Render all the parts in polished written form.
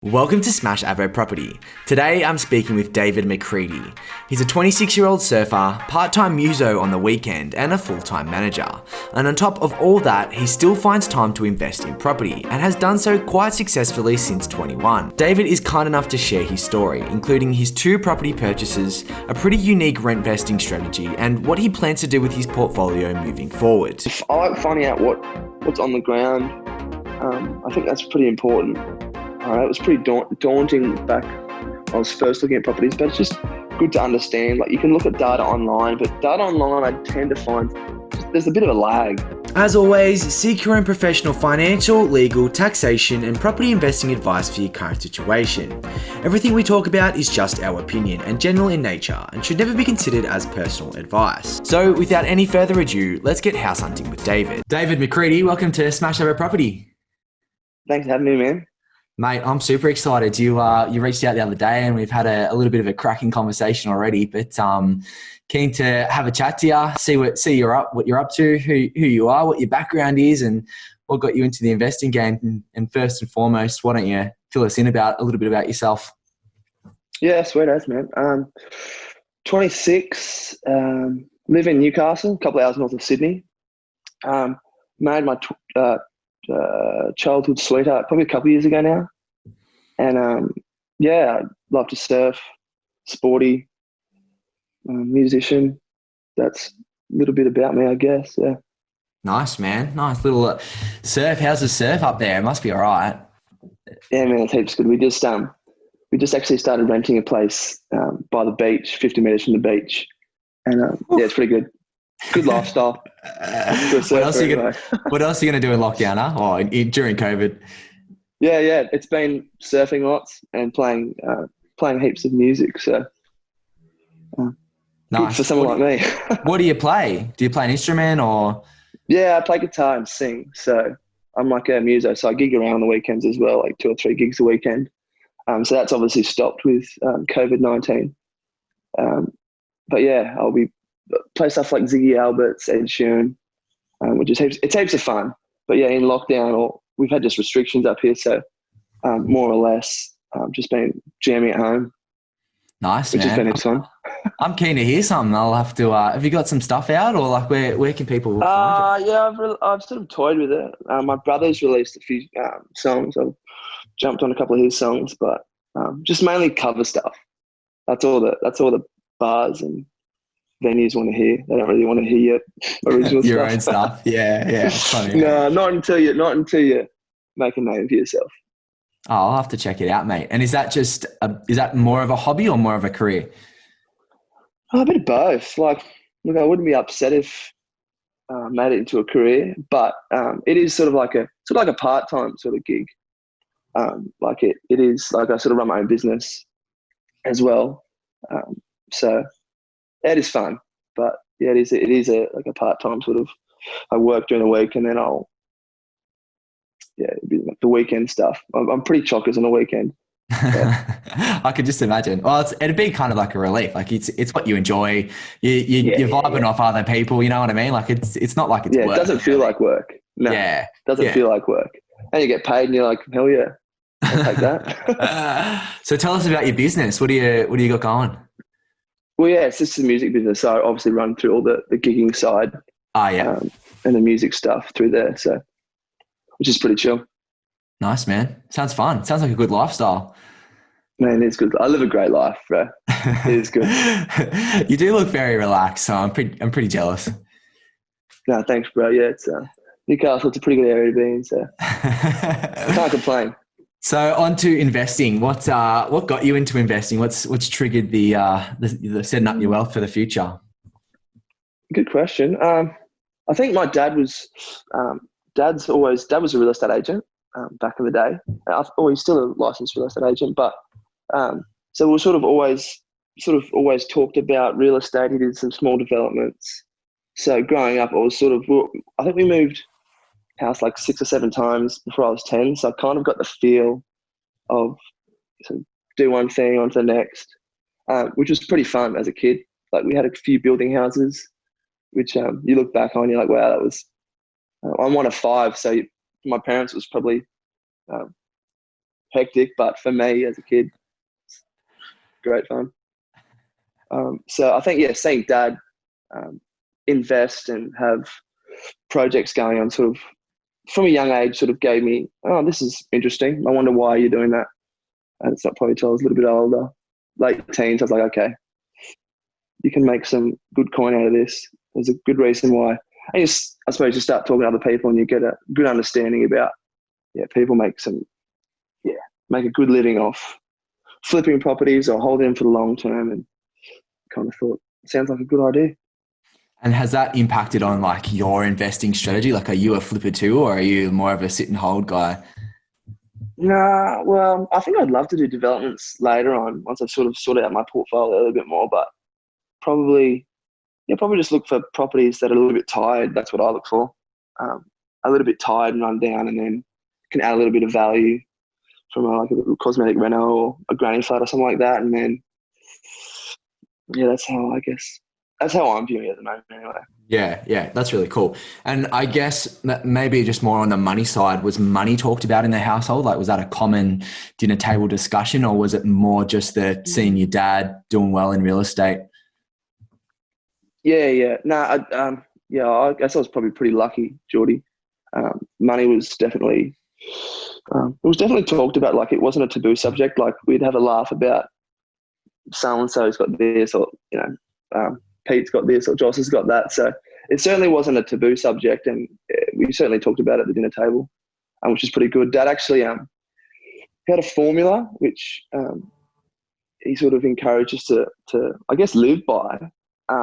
Welcome to Smash Avo Property. Today I'm speaking with David McCredie. He's a 26-year-old surfer, part-time muso on the weekend and a full-time manager. And on top of all that, he still finds time to invest in property and has done so quite successfully since 21. David is kind enough to share his story, including his 2 property purchases, a pretty unique rent vesting strategy, and what he plans to do with his portfolio moving forward. I like finding out what's on the ground. I think that's pretty important. It was pretty daunting back when I was first looking at properties, but it's just good to understand. Like, you can look at data online, but data online I tend to find there's a bit of a lag. As always, seek your own professional financial, legal, taxation and property investing advice for your current situation. Everything we talk about is just our opinion and general in nature and should never be considered as personal advice. So without any further ado, let's get house hunting with David. David McCredie, welcome to Smash Avo Property. Thanks for having me, man. Mate, I'm super excited. You reached out the other day and we've had a little bit of a cracking conversation already, but keen to have a chat to you, what you're up to, who you are, what your background is and what got you into the investing game. And first and foremost, why don't you fill us in a little bit about yourself? Yeah, sweet as, man. 26, live in Newcastle, a couple of hours north of Sydney. Married my childhood sweetheart probably a couple of years ago now, and I love to surf, sporty, musician. That's a little bit about me, I guess. Yeah. Nice, man. Nice little surf. How's the surf up there? It must be all right. Yeah, man, it's heaps good. We just actually started renting a place by the beach, 50 meters from the beach, and it's pretty good. Good lifestyle. What else are you going to do in lockdown, huh? Or during COVID? Yeah. It's been surfing lots and playing heaps of music. So nice. Good for someone like me. What do you play? Do you play an instrument or? Yeah, I play guitar and sing. So I'm like a muso. So I gig around on the weekends as well, like 2 or 3 gigs a weekend. So that's obviously stopped with COVID-19. But yeah, I'll be play stuff like Ziggy Albert's, Ed Sheeran, which is heaps of fun. But yeah, in lockdown, we've had just restrictions up here, so more or less just been jamming at home. Nice, which man. has been heaps fun. I'm keen to hear something. I'll have to. Have you got some stuff out, or like where can people find you? Yeah, I've sort of toyed with it. My brother's released a few songs. I've jumped on a couple of his songs, but just mainly cover stuff. That's all the bars and venues want to hear. They don't really want to hear your original your stuff. own stuff. Yeah. It's funny. No, not until you make a name for yourself. Oh, I'll have to check it out, mate. And is that more of a hobby or more of a career? A bit of both. Like, look, I wouldn't be upset if I made it into a career, but it is sort of like a part-time sort of gig. Like it is like I sort of run my own business as well. So it is fun, but yeah, it is a part-time sort of. I work during the week and then it'd be like the weekend stuff. I'm pretty chockers on the weekend. Yeah. I could just imagine. Well, it'd be kind of like a relief. Like it's what you enjoy. You're vibing off other people. You know what I mean? Like it's not like it's work. It doesn't feel like work. No, it doesn't feel like work. And you get paid, and you're like, hell yeah, I'll take that. So tell us about your business. What do you got going? Well, yeah, it's just a music business. So I obviously run through all the gigging side. And the music stuff through there. So, which is pretty chill. Nice, man. Sounds fun. Sounds like a good lifestyle. Man, it's good. I live a great life, bro. It is good. You do look very relaxed, so I'm pretty jealous. No, thanks, bro. Yeah, it's Newcastle. It's a pretty good area to be in, so can't complain. So on to investing. What got you into investing? What's triggered the setting up your wealth for the future? Good question. I think my dad was dad was a real estate agent back in the day. He's still a licensed real estate agent, but so we sort of always talked about real estate. He did some small developments. So growing up, I think we moved house like 6 or 7 times before I was 10. So I kind of got the feel of do one thing onto the next, which was pretty fun as a kid. Like we had a few building houses, which you look back on, you're like, wow, that was, I'm one of 5. So my parents was probably hectic, but for me as a kid, great fun. So I think, seeing dad invest and have projects going on sort of from a young age sort of gave me, oh, this is interesting. I wonder why you're doing that. And it's not probably till I was a little bit older, late teens. I was like, okay, you can make some good coin out of this. There's a good reason why. And I suppose you start talking to other people and you get a good understanding about, people make a good living off flipping properties or holding them for the long term, and kind of thought, sounds like a good idea. And has that impacted on like your investing strategy? Like, are you a flipper too, or are you more of a sit and hold guy? Nah, well, I think I'd love to do developments later on once I've sort of sorted out my portfolio a little bit more, but probably just look for properties that are a little bit tired. That's what I look for. A little bit tired and run down, and then can add a little bit of value from like a little cosmetic reno or a granny flat or something like that. And then, that's how I'm viewing it at the moment anyway. Yeah, that's really cool. And I guess maybe just more on the money side, was money talked about in the household? Like, was that a common dinner table discussion, or was it more just seeing your dad doing well in real estate? Yeah. No, I guess I was probably pretty lucky, Geordie. Money was definitely, talked about. Like, it wasn't a taboo subject. Like, we'd have a laugh about so-and-so's got this, or, Pete's got this, or Joss has got that. So it certainly wasn't a taboo subject, and we certainly talked about it at the dinner table, which is pretty good. Dad actually had a formula which he sort of encouraged us to I guess live by,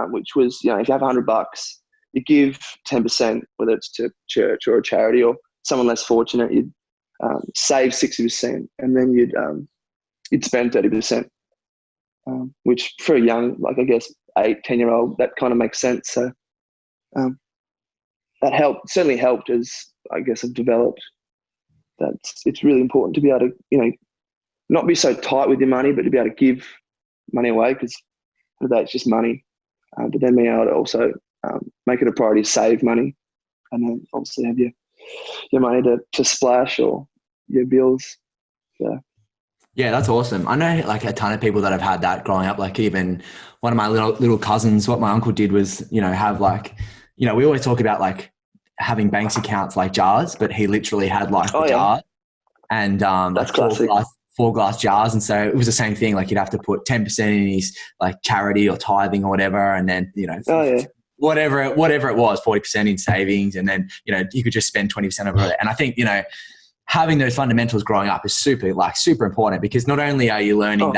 which was, if you have $100, you give 10%, whether it's to church or a charity or someone less fortunate. You'd save 60%, and then you'd spend 30%. Which for a young, like, I guess 8-10-year-old, that kind of makes sense. So that certainly helped as, I guess, I've developed. That it's really important to be able to, not be so tight with your money, but to be able to give money away, because for that it's just money. But then being able to also make it a priority to save money, and then obviously have your money to splash or your bills. So. Yeah, that's awesome. I know like a ton of people that have had that growing up. Like, even one of my little cousins, what my uncle did was, have like, we always talk about like having banks accounts like jars, but he literally had like the jar and That's like four glass jars. And so it was the same thing. Like, you'd have to put 10% in his like charity or tithing or whatever, and then whatever it was, 40% in savings, and then you could just spend 20% of it. And I think having those fundamentals growing up is super important, because not only are you learning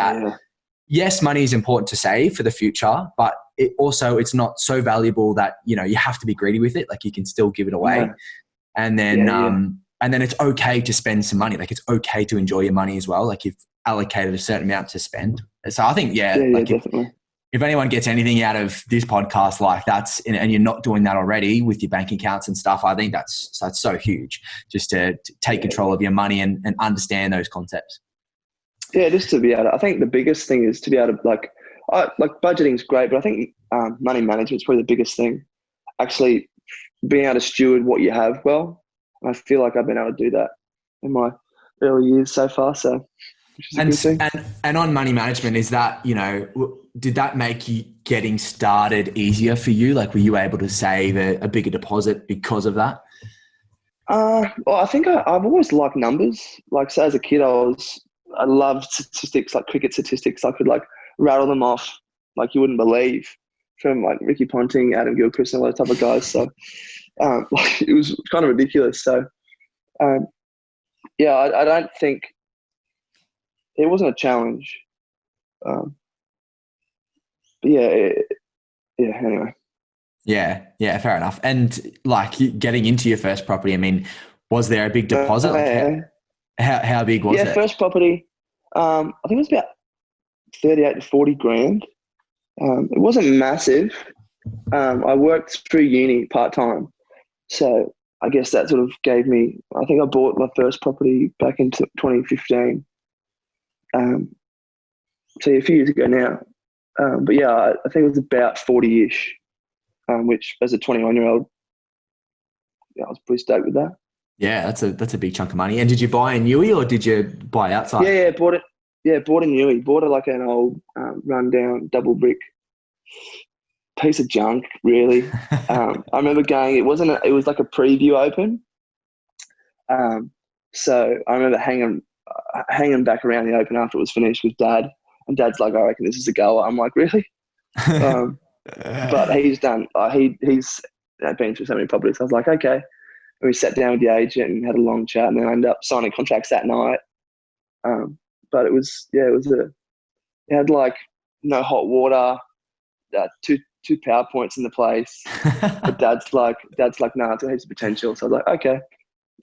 yes, money is important to save for the future, but it's not so valuable that, you have to be greedy with it. Like, you can still give it away. Yeah. And then it's okay to spend some money. Like, it's okay to enjoy your money as well. Like, you've allocated a certain amount to spend. So I think, definitely. If anyone gets anything out of this podcast, like and you're not doing that already with your bank accounts and stuff, I think that's so huge, just to take control of your money and understand those concepts. Yeah, just to be able to, I think the biggest thing is to be able to like budgeting is great, but I think money management is probably the biggest thing. Actually being able to steward what you have well. I feel like I've been able to do that in my early years so far. So, which is a good thing. And on money management, is that, did that make you getting started easier for you? Like, were you able to save a bigger deposit because of that? Well, I think I've always liked numbers. Like, so as a kid, I loved statistics, like cricket statistics. I could like rattle them off like you wouldn't believe, from like Ricky Ponting, Adam Gilchrist, and all those type of guys. So like, it was kind of ridiculous. So I don't think it wasn't a challenge. But anyway. Yeah, fair enough. And like, getting into your first property, I mean, was there a big deposit? How big was it? Yeah, first property, I think it was about 38 to 40 grand. It wasn't massive. I worked through uni part-time. So I guess that sort of gave me, I think I bought my first property back in 2015. So a few years ago now. But yeah, I think it was about 40-ish, which as a 21-year-old, I was pretty stoked with that. Yeah, that's a big chunk of money. And did you buy in Newey or did you buy outside? Yeah, bought it. Yeah, bought in Newey. Bought it like an old rundown double brick piece of junk, really. I remember going. It was like a preview open. Um, so I remember hanging back around the open after it was finished with Dad, and Dad's like, "I reckon this is a goer." I'm like, "Really?" Um, but he's done. He's been through so many properties. I was like, "Okay." And we sat down with the agent and had a long chat, and then I ended up signing contracts that night. But it had like no hot water, two power points in the place. But Dad's like, "Nah, it's got heaps of potential." So I was like, "Okay."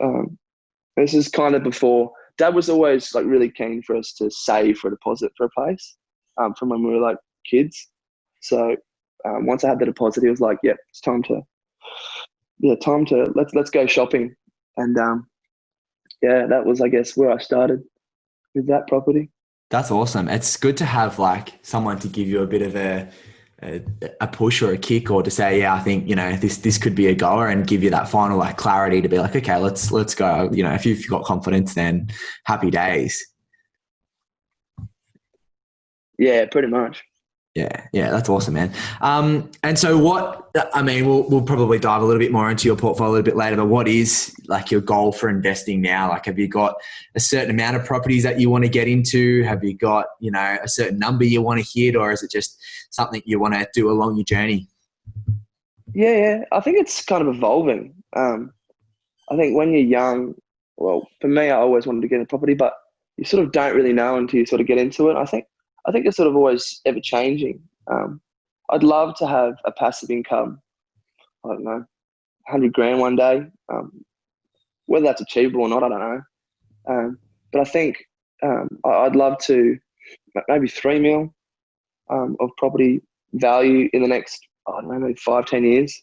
Um, this is kind of before Dad was always like really keen for us to save for a deposit for a place, from when we were like kids. So once I had the deposit, he was like, "Yep, it's time to let's go shopping." And yeah, that was, I guess, where I started with that property. That's awesome. It's good to have like someone to give you a bit of a, a push or a kick, or to say, yeah, I think, this could be a goer, and give you that final like clarity to be like, okay, let's go. If you've got confidence, then happy days. Yeah, pretty much. Yeah, that's awesome, man. And so we'll probably dive a little bit more into your portfolio a little bit later, but what is like your goal for investing now? Like, have you got a certain amount of properties that you want to get into? Have you got, a certain number you want to hit, or is it just something you want to do along your journey? Yeah. I think it's kind of evolving. I think when you're young, well, for me, I always wanted to get a property, but you sort of don't really know until you sort of get into it. I think it's sort of always ever changing. I'd love to have a passive income. I don't know, 100 grand one day. Whether that's achievable or not, I don't know. But I think I'd love to maybe 3 mil of property value in the next, I don't know, maybe 5, 10 years,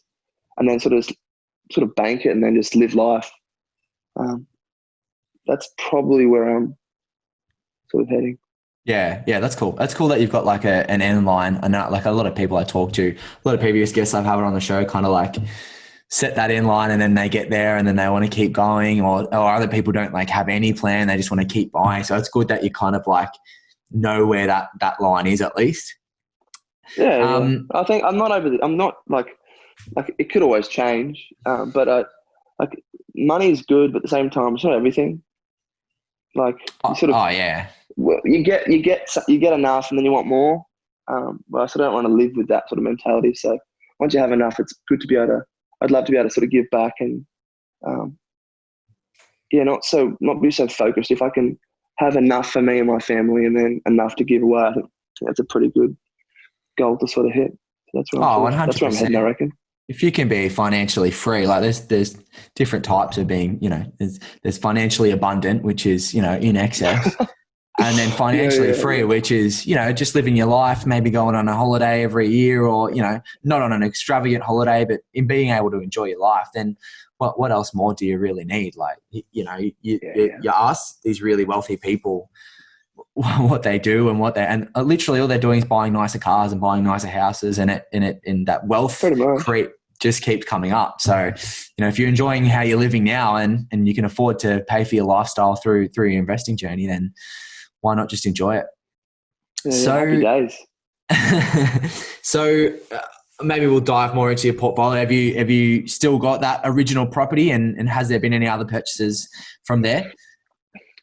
and then sort of bank it and then just live life. Um, that's probably where I'm sort of heading. Yeah, that's cool. That's cool that you've got like an end line. And like a lot of people I talk to, a lot of previous guests I've had on the show kind of like set that end line, and then they get there and then they want to keep going, or other people don't like have any plan. They just want to keep buying. So it's good that you kind of like know where that line is at least. Yeah. Um, I think I'm not like it could always change, but like money is good, but at the same time, it's not everything. Like you sort of oh yeah. well, you get enough, and then you want more. But I sort of don't want to live with that sort of mentality. So once you have enough, it's good to be able to. I'd love to be able to sort of give back and um, yeah, not be so focused. If I can have enough for me and my family, and then enough to give away, I think that's a pretty good goal to sort of hit. So Oh, that's where I'm heading, I 100%. reckon. If you can be financially free, like there's different types of being, there's financially abundant, which is, in excess. And then financially free, Yeah. which is, just living your life, maybe going on a holiday every year, or, not on an extravagant holiday, but in being able to enjoy your life. Then what else more do you really need? Like, you ask these really wealthy people what they do and and literally all they're doing is buying nicer cars and buying nicer houses, and that wealth Pretty much. create just keeps coming up. So, if you're enjoying how you're living now, and you can afford to pay for your lifestyle through your investing journey, then why not just enjoy it? Yeah, happy So, days. so maybe we'll dive more into your portfolio. Have you still got that original property, and has there been any other purchases from there?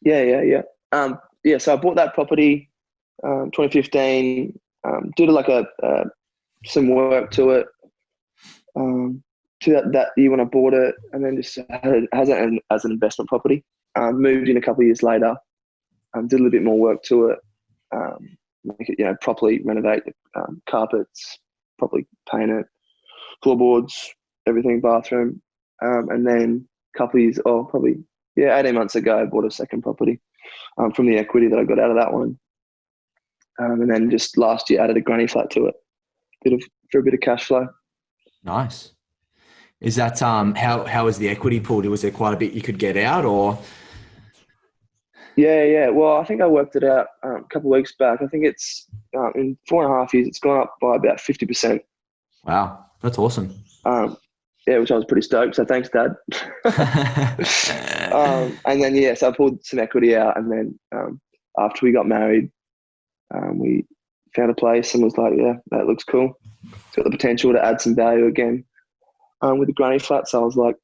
Yeah. Yeah. So I bought that property, 2015. Did like some work to it. To that year when I bought it, and then just had it as an investment property. Moved in a couple of years later. Did a little bit more work to it. Make it, properly renovate the carpets, properly paint it, floorboards, everything, bathroom. And then a couple of years, probably 18 months ago, I bought a second property from the equity that I got out of that one. And then just last year added a granny flat to it, for a bit of cash flow. Nice. Is that how was the equity pool? Was there quite a bit you could get out, or? Yeah. Well, I think I worked it out a couple of weeks back. I think it's in 4.5 years, it's gone up by about 50%. Wow, that's awesome. Um, yeah, which I was pretty stoked. So thanks, Dad. And then so I pulled some equity out, and then after we got married, we found a place and was like, yeah, that looks cool. It's got the potential to add some value again with the granny flat. So I was like,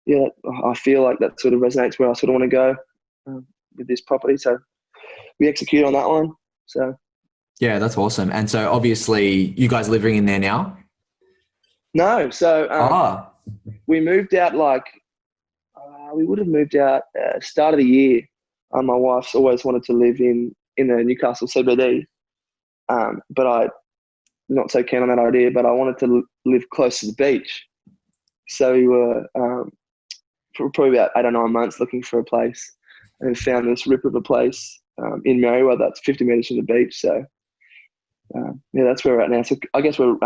yeah, I feel like that sort of resonates where I sort of want to go with this property. So we execute on that one. So Yeah, that's awesome. And so obviously you guys living in there now? no, so Ah, we moved out we would have moved out start of the year. My wife's always wanted to live in the Newcastle CBD, but I not so keen on that idea. But I wanted to live close to the beach, so we were for probably about 8 or 9 months looking for a place, and found this rip of a place in Merriweather that's 50 metres from the beach. So yeah, that's where we're at now. So I guess we're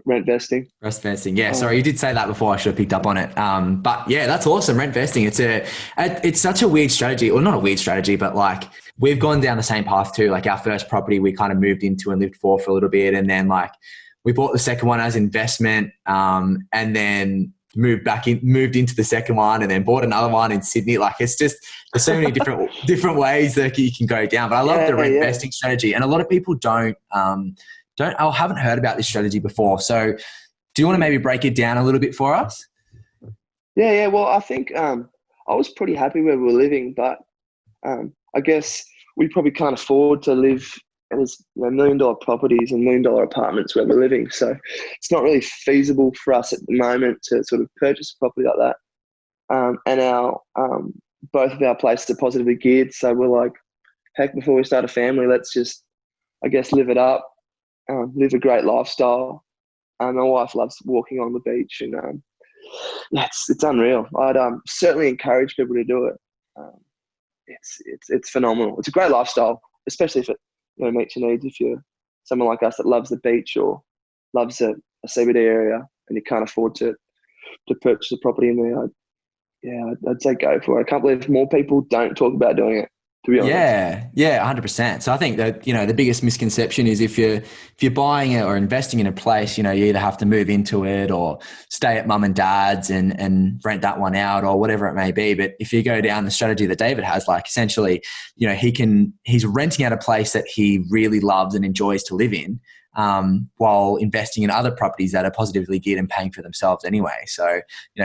rent vesting. rent vesting. Yeah, sorry, you did say that before. I should have picked up on it. But yeah, that's awesome. Rent vesting. It's such a weird strategy, or not a weird strategy, but like we've gone down the same path too. Like our first property, we kind of moved into and lived for a little bit, and then like we bought the second one as investment, and then moved into the second one, and then bought another one in Sydney. Like it's just there's so many different ways that you can go down. But I love the rent vesting strategy, and a lot of people don't. I haven't heard about this strategy before. So do you want to maybe break it down a little bit for us? Yeah. Well, I think I was pretty happy where we were living, but I guess we probably can't afford to live in this $1 million properties and $1 million apartments where we're living. So it's not really feasible for us at the moment to sort of purchase a property like that. And our both of our places are positively geared. So we're like, heck, before we start a family, let's just, I guess, live it up. Live a great lifestyle. My wife loves walking on the beach, and it's unreal. I'd certainly encourage people to do it. It's phenomenal. It's a great lifestyle, especially if it meets your needs. If you're someone like us that loves the beach or loves a CBD area and you can't afford to purchase a property in there, I'd say go for it. I can't believe more people don't talk about doing it, to be honest. Yeah, 100%. So I think that, the biggest misconception is if you're buying it or investing in a place, you either have to move into it or stay at mum and dad's and rent that one out or whatever it may be. But if you go down the strategy that David has, like essentially, he's renting out a place that he really loves and enjoys to live in, while investing in other properties that are positively geared and paying for themselves anyway. So,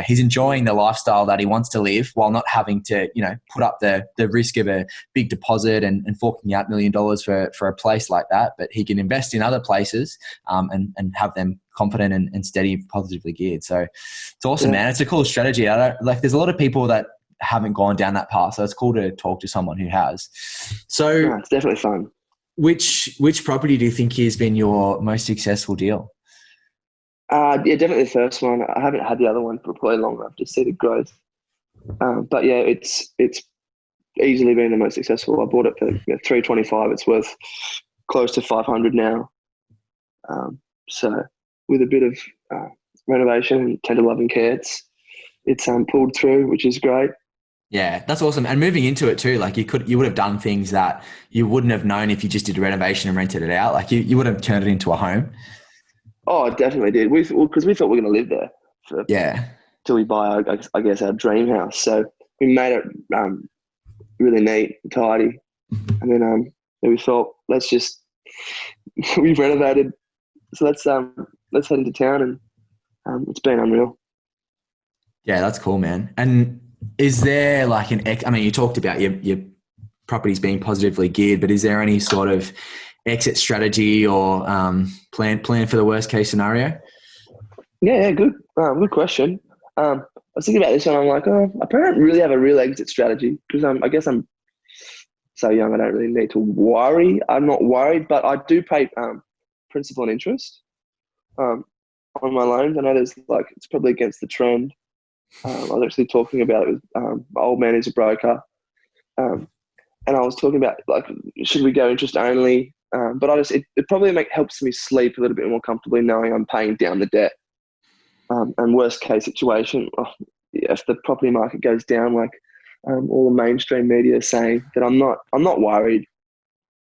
he's enjoying the lifestyle that he wants to live while not having to, put up the risk of a big deposit and forking out $1 million for a place like that. But he can invest in other places and have them confident and steady, positively geared. So it's awesome, man. It's a cool strategy. There's a lot of people that haven't gone down that path. So it's cool to talk to someone who has. So it's definitely fun. Which property do you think has been your most successful deal? Yeah, definitely the first one. I haven't had the other one for probably long enough to see the growth. But yeah, it's easily been the most successful. I bought it for $325. It's worth close to $500 now. So with a bit of renovation and tender love and care, it's pulled through, which is great. Yeah, that's awesome. And moving into it too, like you would have done things that you wouldn't have known if you just did a renovation and rented it out. Like you would have turned it into a home. Oh, I definitely did. Because we thought we were going to live there till we buy, I guess, our dream house. So we made it really neat and tidy. And then we thought, we've renovated. So let's head into town, and it's been unreal. Yeah, that's cool, man. And is there like you talked about your properties being positively geared, but is there any sort of exit strategy or plan for the worst case scenario? Yeah, good. Good question. I was thinking about this one. I'm like, I probably don't really have a real exit strategy because I guess I'm so young. I don't really need to worry. I'm not worried, but I do pay principal and interest on my loans. I know it's probably against the trend. I was actually talking about it with my old man who's a broker, and I was talking about should we go interest only? But it probably helps me sleep a little bit more comfortably knowing I'm paying down the debt. And worst case situation, if the property market goes down, all the mainstream media is saying, that I'm not worried,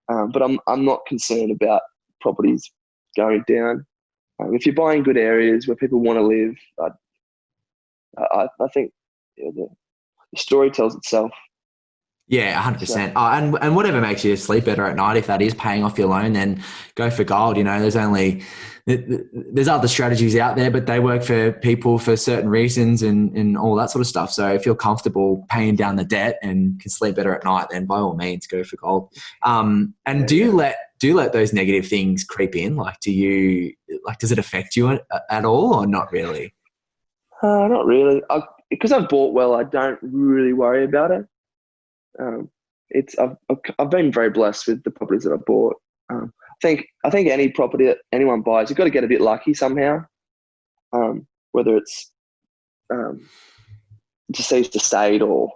but I'm not concerned about properties going down. If you're buying good areas where people want to live, I think the story tells itself. Yeah, So 100%. And whatever makes you sleep better at night, if that is paying off your loan, then go for gold. There's other strategies out there, but they work for people for certain reasons and all that sort of stuff. So if you're comfortable paying down the debt and can sleep better at night, then by all means go for gold. And do you let those negative things creep in? Does it affect you at all or not really? not really. Because I've bought well, I don't really worry about it. I've been very blessed with the properties that I've bought. I think any property that anyone buys, you've got to get a bit lucky somehow. Whether it's deceased estate or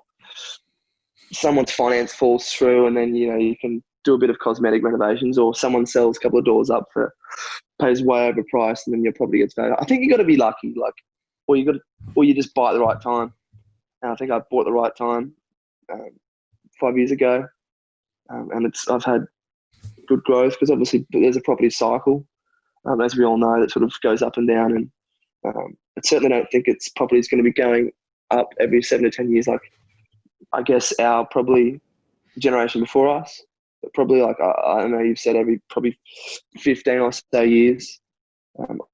someone's finance falls through, and then you can do a bit of cosmetic renovations, or someone sells a couple of doors up pays way overpriced, and then your property gets valued. I think you got to be lucky, or you just buy at the right time. And I think I bought at the right time 5 years ago, and I've had good growth because obviously there's a property cycle, as we all know, that sort of goes up and down, and I certainly don't think its property is going to be going up every 7 to 10 years. Like I guess our probably generation before us, but probably I don't know, you've said every probably 15 or so years.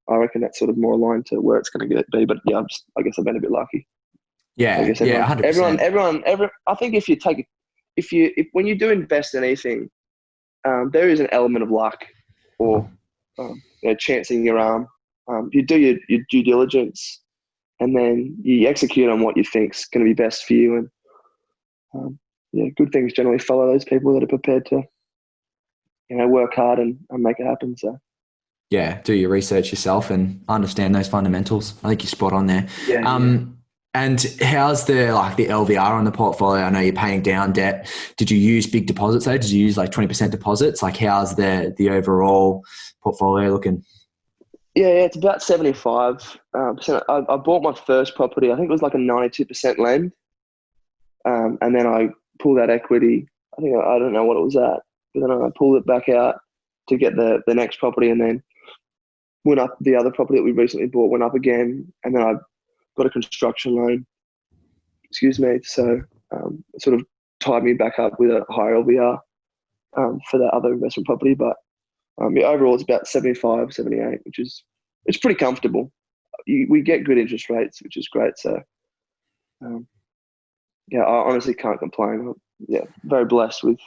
I reckon that's sort of more aligned to where it's going to be. But yeah, I guess I've been a bit lucky. I Yeah, guess yeah, 100%. I think if when you do invest in anything, there is an element of luck or chancing your arm. You do your due diligence, and then you execute on what you think's going to be best for you. And good things generally follow those people that are prepared to work hard and make it happen. So Yeah, do your research yourself and understand those fundamentals. I think you're spot on there. yeah. And how's the LVR on the portfolio? I know you're paying down debt. Did you use big deposits though? Did you use 20% deposits? How's the overall portfolio looking? Yeah, it's about 75%. I bought my first property. I think it was like a 92% lend, and then I pulled out equity. I don't know what it was at, but then I pulled it back out to get the next property, and then went up. The other property that we recently bought went up again, and then I got a construction loan. Excuse me. So it sort of tied me back up with a higher LVR for that other investment property. But overall, it's about 75, 78, which is it's pretty comfortable. We get good interest rates, which is great. So I honestly can't complain. Very blessed with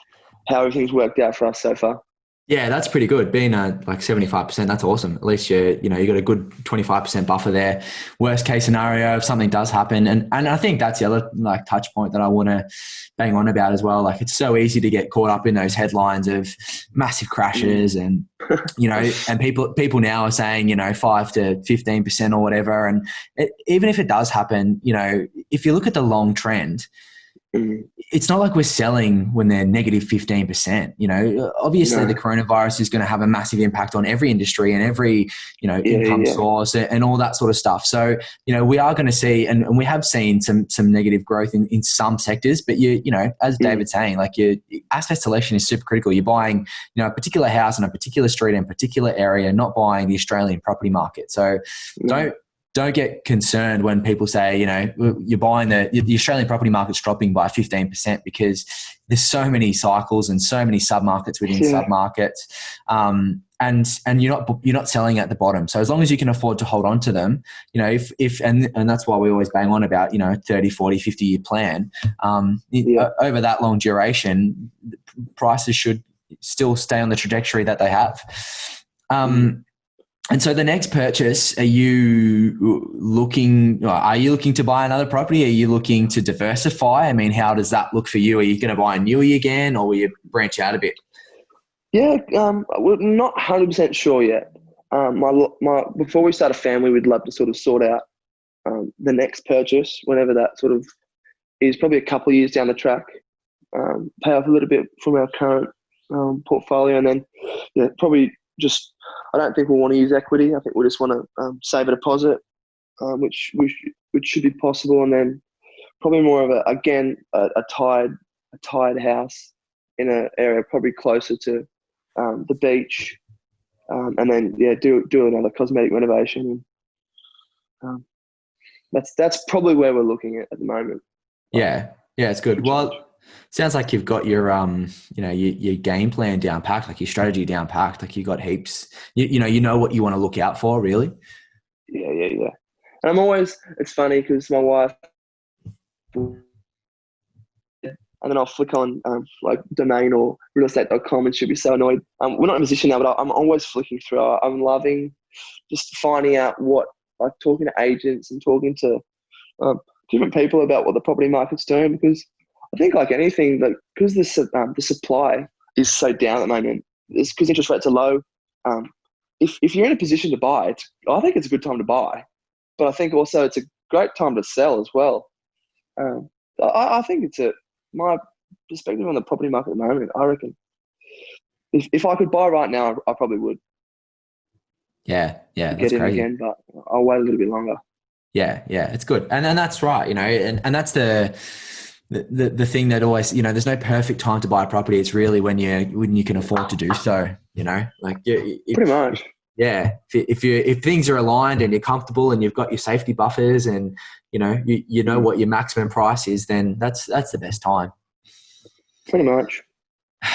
how everything's worked out for us so far. Yeah, that's pretty good. Being 75%, that's awesome. At least you got a good 25% buffer there. Worst case scenario, if something does happen, and I think that's the other touch point that I want to bang on about as well. It's so easy to get caught up in those headlines of massive crashes, and and people now are saying 5 to 15% or whatever. And even if it does happen, if you look at the long trend. It's not like we're selling when they're negative 15%. Obviously the coronavirus is going to have a massive impact on every industry and every, income source and all that sort of stuff. So, we are going to see, and we have seen some negative growth in some sectors, but as David's saying, your asset selection is super critical. You're buying, a particular house in a particular street in a particular area, not buying the Australian property market. So don't get concerned when people say, you're buying the Australian property market's dropping by 15% because there's so many cycles and so many submarkets within submarkets. And you're not selling at the bottom. So as long as you can afford to hold on to them, and that's why we always bang on about, 30, 40, 50 year plan. Over that long duration, prices should still stay on the trajectory that they have. And so the next purchase, are you looking to buy another property? Are you looking to diversify? I mean, how does that look for you? Are you going to buy a newie again, or will you branch out a bit? Yeah, we're not 100% sure yet. Before we start a family, we'd love to sort of sort out the next purchase, whenever that sort of is, probably a couple of years down the track, pay off a little bit from our current portfolio, and then probably just, I don't think we'll want to use equity. I think we just want to save a deposit, which should be possible, and then probably more of a tied house in an area probably closer to the beach, and then do another cosmetic renovation. that's probably where we're looking at the moment. Yeah, it's good. Well, sounds like you've got your your game plan down packed, like your strategy down packed, like you got heaps. You know what you want to look out for, really. Yeah. And I'm always, it's funny because my wife, and then I'll flick on like domain or realestate.com and she'll be so annoyed. We're not in a position now, but I'm always flicking through. I'm loving just finding out like talking to agents and talking to different people about what the property market's doing, because I think like anything, like because the supply is so down at the moment, it's because interest rates are low. If you're in a position to buy, I think it's a good time to buy, but I think also it's a great time to sell as well. I think my perspective on the property market at the moment, I reckon if I could buy right now, I probably would. Yeah, To that's get in crazy. again, but I'll wait a little bit longer. Yeah, it's good, and that's right. And that's the thing that always, there's no perfect time to buy a property. It's really when you can afford to do so. Like Pretty much. if things are aligned and you're comfortable and you've got your safety buffers and you know what your maximum price is, then that's the best time. Pretty much.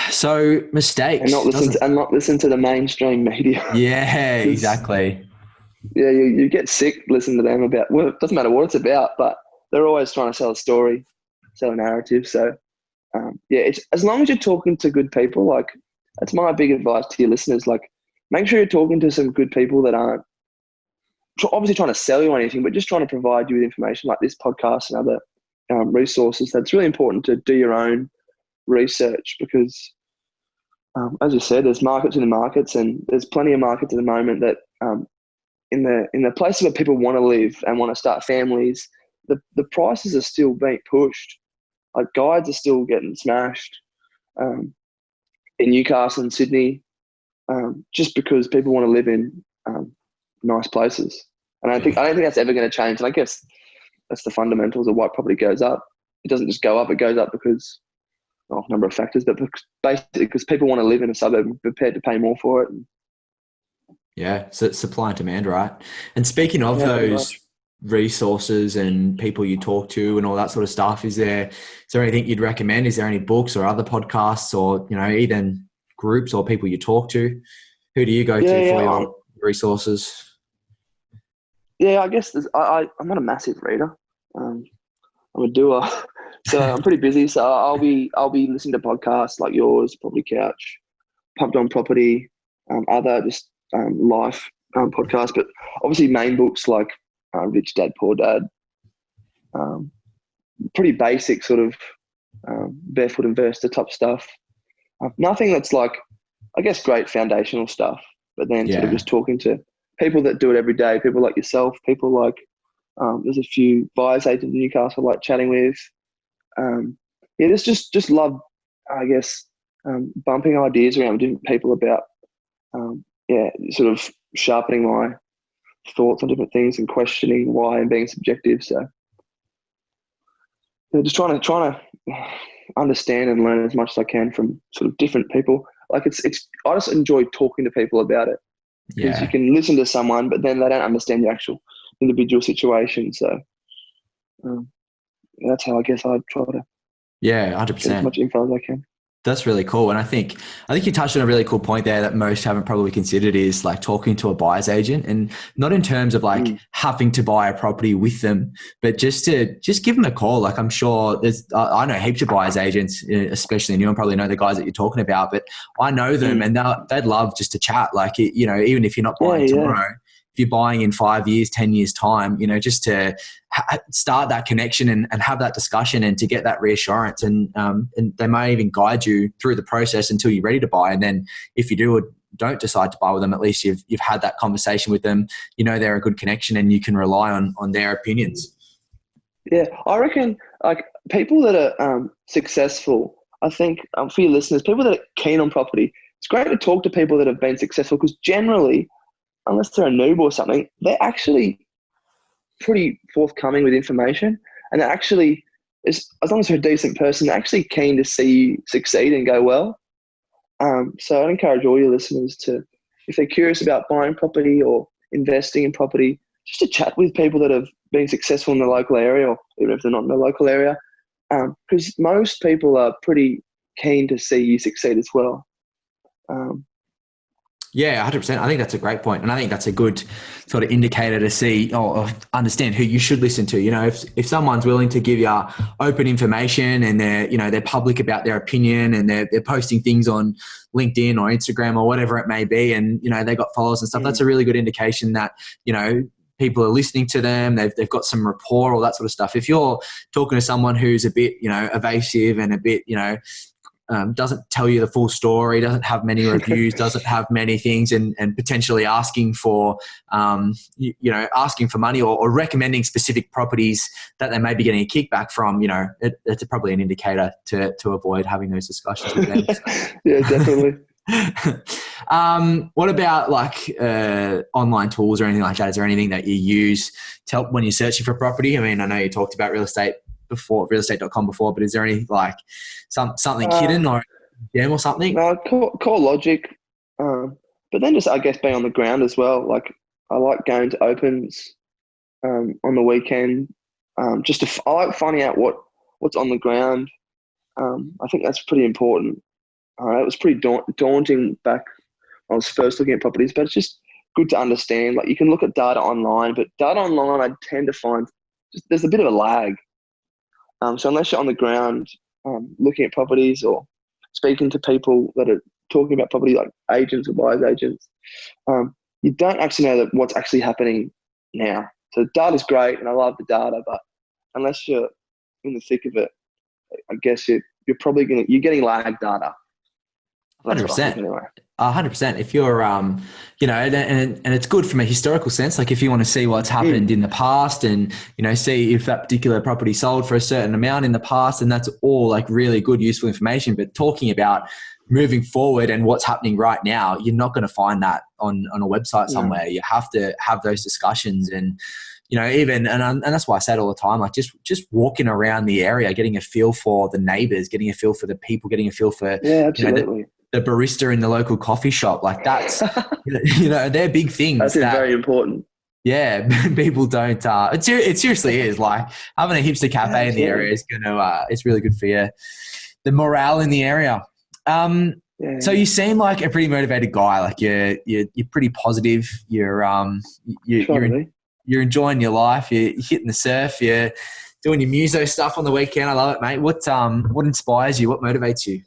So mistakes And not listen to the mainstream media. Yeah, exactly. Yeah, you get sick listening to them about, well, it doesn't matter what it's about, but they're always trying to sell a story, sell a narrative. So it's as long as you're talking to good people, like that's my big advice to your listeners. Like, make sure you're talking to some good people that aren't obviously trying to sell you anything, but just trying to provide you with information like this podcast and other resources. That's really important to do your own research because, as you said, there's markets in the markets, and there's plenty of markets at the moment that in the places where people want to live and want to start families, the prices are still being pushed. Like guides are still getting smashed in Newcastle and Sydney, just because people want to live in nice places. And I don't think that's ever going to change. And I guess that's the fundamentals of why property goes up. It doesn't just go up; it goes up because of a number of factors, but basically because people want to live in a suburb and prepared to pay more for it. Yeah, so it's supply and demand, right? And speaking of those resources and people you talk to and all that sort of stuff, is there anything you'd recommend? Is there any books or other podcasts or, even groups or people you talk to? Who do you go to for your resources? Yeah, I guess I'm not a massive reader. I'm a doer. So I'm pretty busy. So I'll be listening to podcasts like yours, Property Couch, Pumped on Property, other just life podcasts, but obviously main books like Rich Dad Poor Dad, pretty basic sort of barefoot investor type stuff. Nothing that's like, I guess, great foundational stuff, but then sort of just talking to people that do it every day, people like yourself, people like there's a few buyers agents in Newcastle I like chatting with. There's just love, I guess, bumping ideas around with different people about, sort of sharpening my thoughts on different things and questioning why and being subjective. So just trying to understand and learn as much as I can from sort of different people. Like I just enjoy talking to people about it because you can listen to someone, but then they don't understand the actual individual situation. So that's how I guess I try to 100%. get as much info as I can. That's really cool. And I think you touched on a really cool point there that most haven't probably considered, is like talking to a buyer's agent, and not in terms of like having to buy a property with them, but just give them a call. Like I'm sure I know heaps of buyer's agents, especially in you, and probably know the guys that you're talking about, but I know them and they'd love just to chat. Like, even if you're not buying tomorrow, if you're buying in 5 years, 10 years time, just to start that connection and have that discussion and to get that reassurance. And they may even guide you through the process until you're ready to buy. And then if you do or don't decide to buy with them, at least you've had that conversation with them. They're a good connection and you can rely on their opinions. Yeah, I reckon like people that are successful, I think for your listeners, people that are keen on property, it's great to talk to people that have been successful because generally, unless they're a noob or something, they're actually pretty forthcoming with information, and they're actually, as long as they're a decent person, they're actually keen to see you succeed and go well. So I'd encourage all your listeners to, if they're curious about buying property or investing in property, just to chat with people that have been successful in the local area, or even if they're not in the local area, because most people are pretty keen to see you succeed as well. Yeah, 100%. I think that's a great point. And I think that's a good sort of indicator to see or understand who you should listen to. You know, if someone's willing to give you open information and they're public about their opinion and they're posting things on LinkedIn or Instagram or whatever it may be, and, they got followers and stuff, that's a really good indication that, people are listening to them. They've got some rapport, all that sort of stuff. If you're talking to someone who's a bit, evasive and a bit, doesn't tell you the full story, doesn't have many reviews, doesn't have many things, and potentially asking for, asking for money or recommending specific properties that they may be getting a kickback from, it's probably an indicator to avoid having those discussions with them. Yeah, definitely. What about online tools or anything like that? Is there anything that you use to help when you're searching for property? I mean, I know you talked about realestate.com before, but is there any something hidden or gem or something? No, call Logic. But then just, I guess, being on the ground as well. Like, I like going to opens on the weekend. I like finding out what's on the ground. I think that's pretty important. It was pretty daunting back when I was first looking at properties, but it's just good to understand. Like, you can look at data online, but data online I tend to find there's a bit of a lag. So unless you're on the ground looking at properties or speaking to people that are talking about property, like agents or buyers agents, you don't actually know what's actually happening now. So data's great, and I love the data, but unless you're in the thick of it, I guess you're probably you're getting lag data. 100%. Anyway. 100%. If you're, and it's good from a historical sense. Like, if you want to see what's happened in the past and, see if that particular property sold for a certain amount in the past, and that's all like really good, useful information. But talking about moving forward and what's happening right now, you're not going to find that on a website somewhere. You have to have those discussions and, and that's why I say it all the time, like just walking around the area, getting a feel for the neighbors, getting a feel for the people, getting a feel for, absolutely. The barista in the local coffee shop, like that's, they're big things. That's very important. Yeah, people don't. It seriously is like having a hipster cafe in the area is it's really good for you. The morale in the area. So you seem like a pretty motivated guy. Like you're pretty positive. You're enjoying your life. You're hitting the surf. You're doing your muso stuff on the weekend. I love it, mate. What inspires you? What motivates you?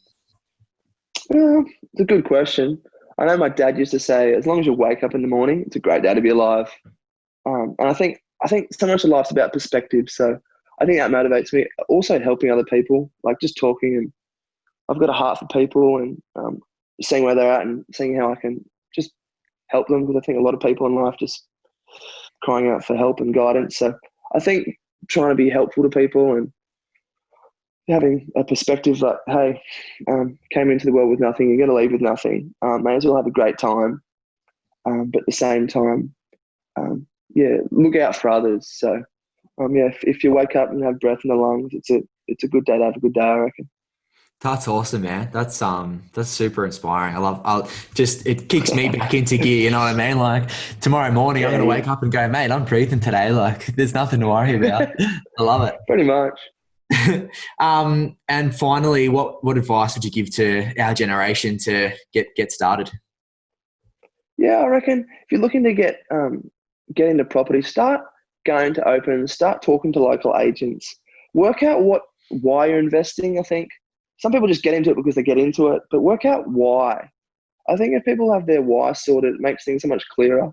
It's a good question. I know my dad used to say, as long as you wake up in the morning, it's a great day to be alive. And I think so much of life's about perspective. So I think that motivates me. Also helping other people, like just talking, and I've got a heart for people and seeing where they're at and seeing how I can just help them, because I think a lot of people in life just crying out for help and guidance. So I think trying to be helpful to people and having a perspective that, hey, came into the world with nothing, you're going to leave with nothing. May as well have a great time. But at the same time, look out for others. So, if you wake up and have breath in the lungs, it's a good day to have a good day, I reckon. That's awesome, man. That's super inspiring. It kicks me back into gear. You know what I mean? Like tomorrow morning, I'm going to wake up and go, mate, I'm breathing today. Like there's nothing to worry about. I love it. Pretty much. And finally, what advice would you give to our generation to get started? Yeah, I reckon if you're looking to get into property, start going to opens, start talking to local agents, work out why you're investing. I think some people just get into it because they get into it, but work out why. I think if people have their why sorted, it makes things so much clearer.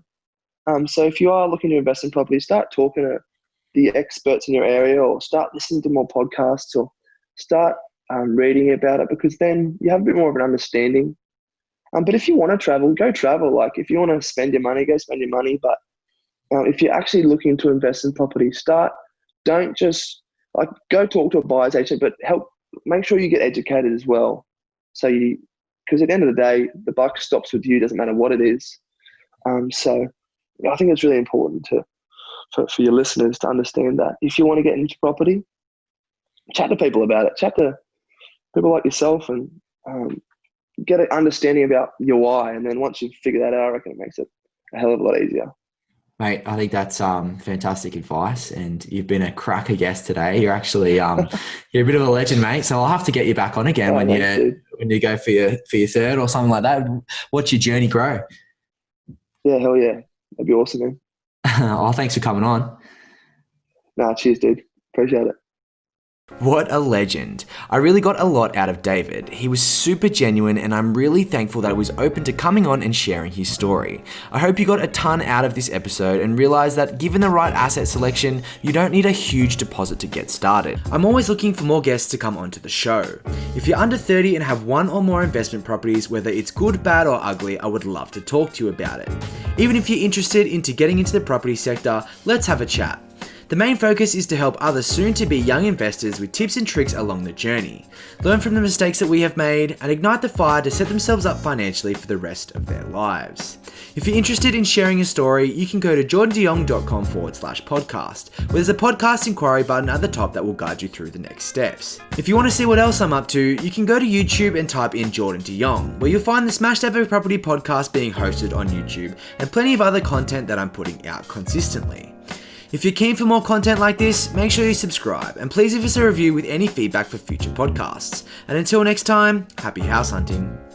So if you are looking to invest in property, start talking to the experts in your area, or start listening to more podcasts, or start reading about it, because then you have a bit more of an understanding. But if you want to travel, go travel. Like if you want to spend your money, go spend your money. But if you're actually looking to invest in property, don't just go talk to a buyer's agent, but make sure you get educated as well. So because at the end of the day, the buck stops with you, doesn't matter what it is. So I think it's really important for your listeners to understand that if you want to get into property, chat to people about it. Chat to people like yourself and get an understanding about your why. And then once you figure that out, I reckon it makes it a hell of a lot easier. Mate, I think that's fantastic advice, and you've been a cracker guest today. You're actually you're a bit of a legend, mate. So I'll have to get you back on again Oh, thanks, dude. when you go for your third or something like that. Watch your journey grow. Yeah, hell yeah. That'd be awesome, man. Oh, thanks for coming on. Nah, cheers, dude. Appreciate it. What a legend. I really got a lot out of David. He was super genuine, and I'm really thankful that he was open to coming on and sharing his story. I hope you got a ton out of this episode and realized that given the right asset selection, you don't need a huge deposit to get started. I'm always looking for more guests to come onto the show. If you're under 30 and have one or more investment properties, whether it's good, bad or ugly, I would love to talk to you about it. Even if you're interested into getting into the property sector, let's have a chat. The main focus is to help other soon-to-be young investors with tips and tricks along the journey, learn from the mistakes that we have made, and ignite the fire to set themselves up financially for the rest of their lives. If you're interested in sharing your story, you can go to jordandeong.com/podcast, where there's a podcast inquiry button at the top that will guide you through the next steps. If you want to see what else I'm up to, you can go to YouTube and type in Jordan DeYong, where you'll find the Smashed Every Property podcast being hosted on YouTube, and plenty of other content that I'm putting out consistently. If you're keen for more content like this, make sure you subscribe, and please leave us a review with any feedback for future podcasts. And until next time, happy house hunting.